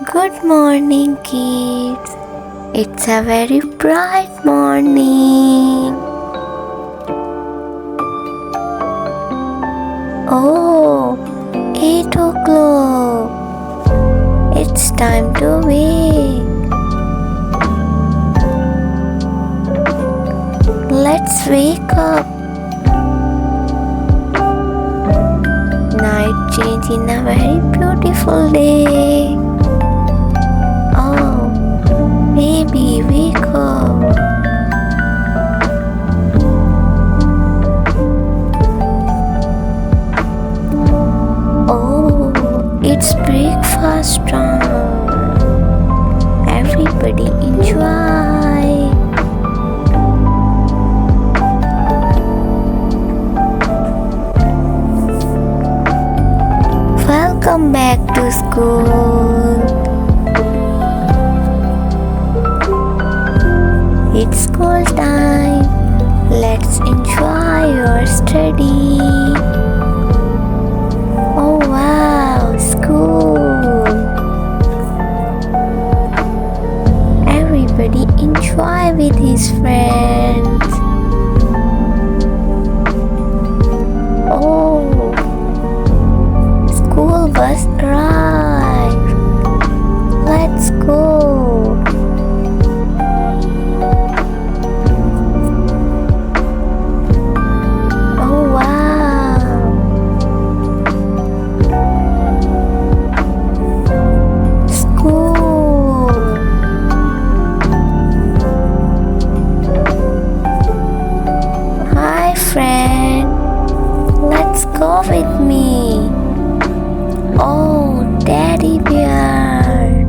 Good morning, kids. It's a very bright morning. Oh, 8 o'clock. It's time to wake. Let's wake up. Night change in a very beautiful day. Oh, baby, wake up. Oh, it's breakfast time. Everybody enjoy. Welcome back to school. It's school time. Let's enjoy your study. Oh wow, school. Everybody enjoy with his friends. Oh, school bus arrived. Let's go. Oh wow. School. Hi friend. Let's go with me. Oh, teddy bear.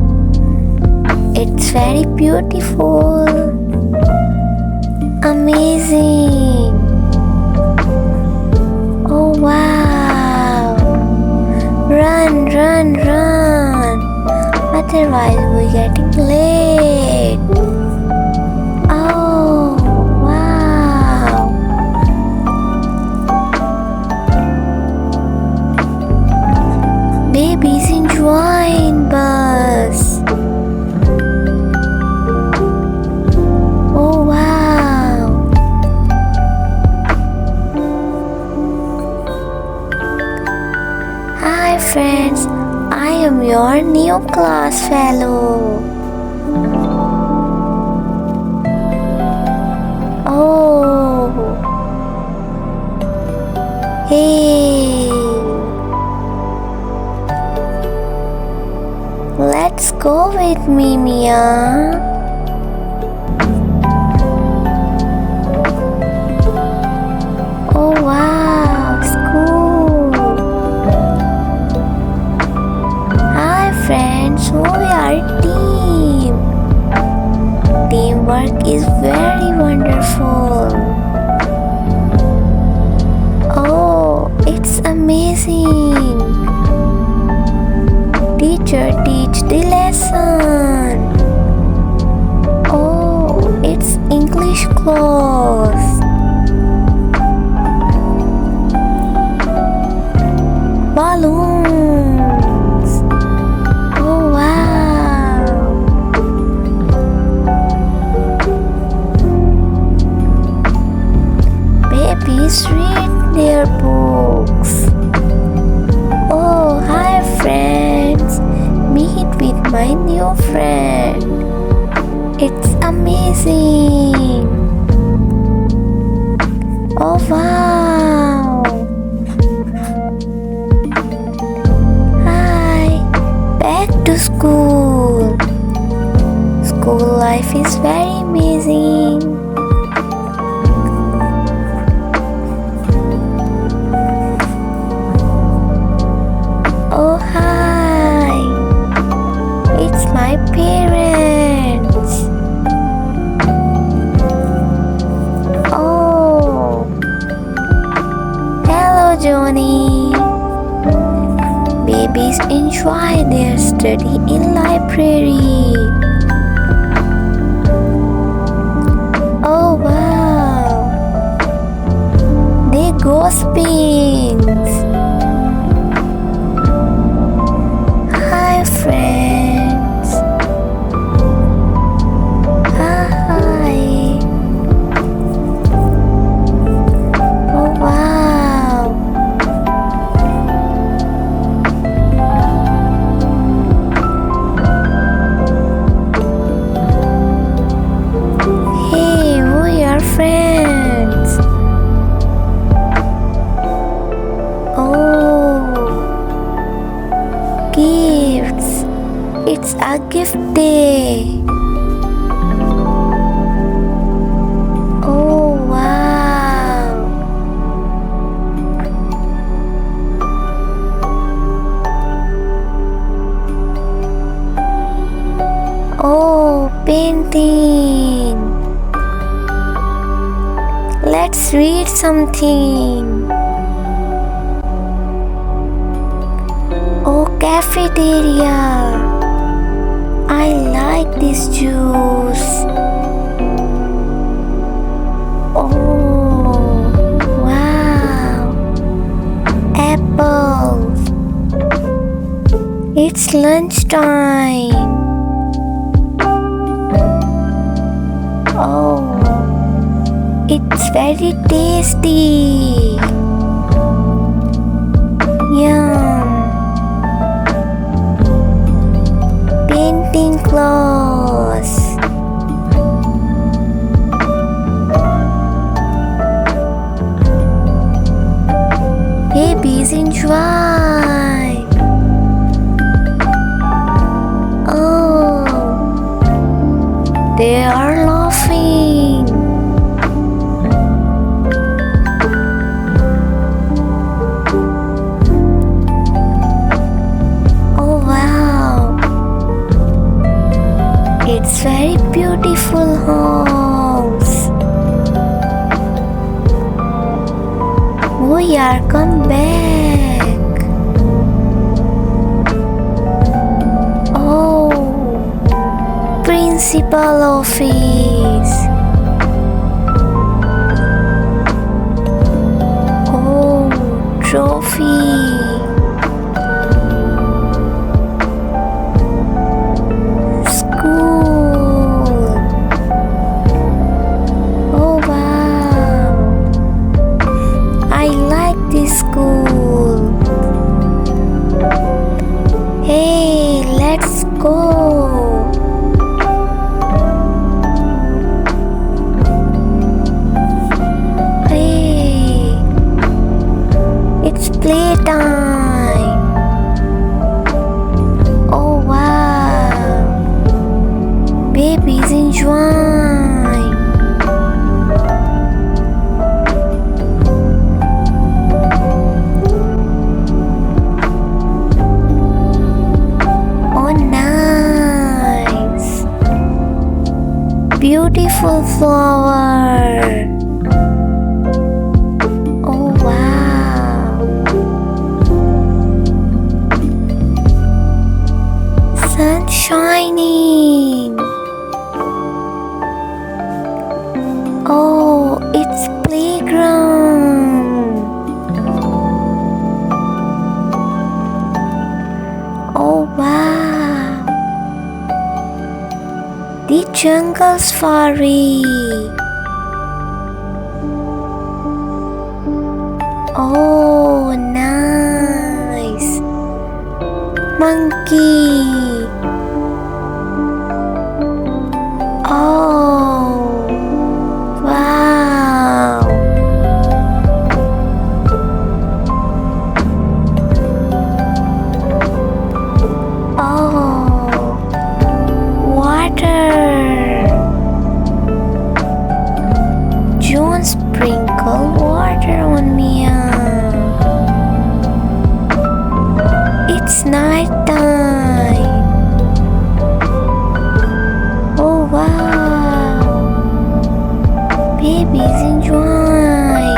It's very beautiful. Amazing. Oh wow. Run, run, run. Otherwise we're getting late. Oh wow. Babies enjoying bus. Oh wow. Hi friends, I am your new class fellow. Oh. Hey. Let's go with me, Mia. Oh wow, school. Hi friends, we are a team. Teamwork is very wonderful. Oh, it's amazing. Teacher teach the lesson. Oh, it's English class. Balloons. Oh wow. Babies read their books. Oh, hi friends. Meet with my new friend. It's amazing. Oh wow. Hi. Back to school. School life is very amazing. Oh hi. It's my parents. Oh. Hello Johnny. Babies enjoy their study in library. Oh wow. They go spins. Hi friend. It's a gift day. Oh wow. Oh, painting. Let's read something. Oh, cafeteria. I like this juice. Oh, wow. Apples. It's lunchtime. Oh, it's very tasty. Yum. Painting clothes. Babies enjoy. Oh, they are laughing. Oh wow, it's very beautiful house. We are come back. Oh, principal office. Oh, trophy. School. Oh wow, I like this school. Hey, let's go. Hey, it's playtime. Oh wow, babies enjoying. Oh nice, beautiful flower. Oh wow, sun shining. Oh, it's playground. Oh wow, the jungle safari. Oh nice, monkey. Oh wow. Oh, water. John sprinkle water on me. It's night time. Oh wow, babies enjoying.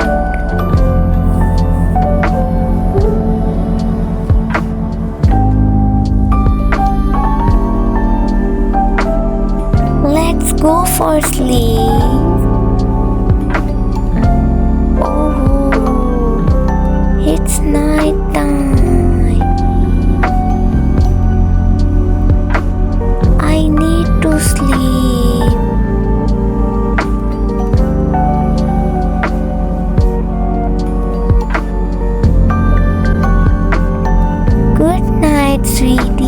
Let's go for sleep. Oh, it's night time. I need to sleep. Good night, sweetie.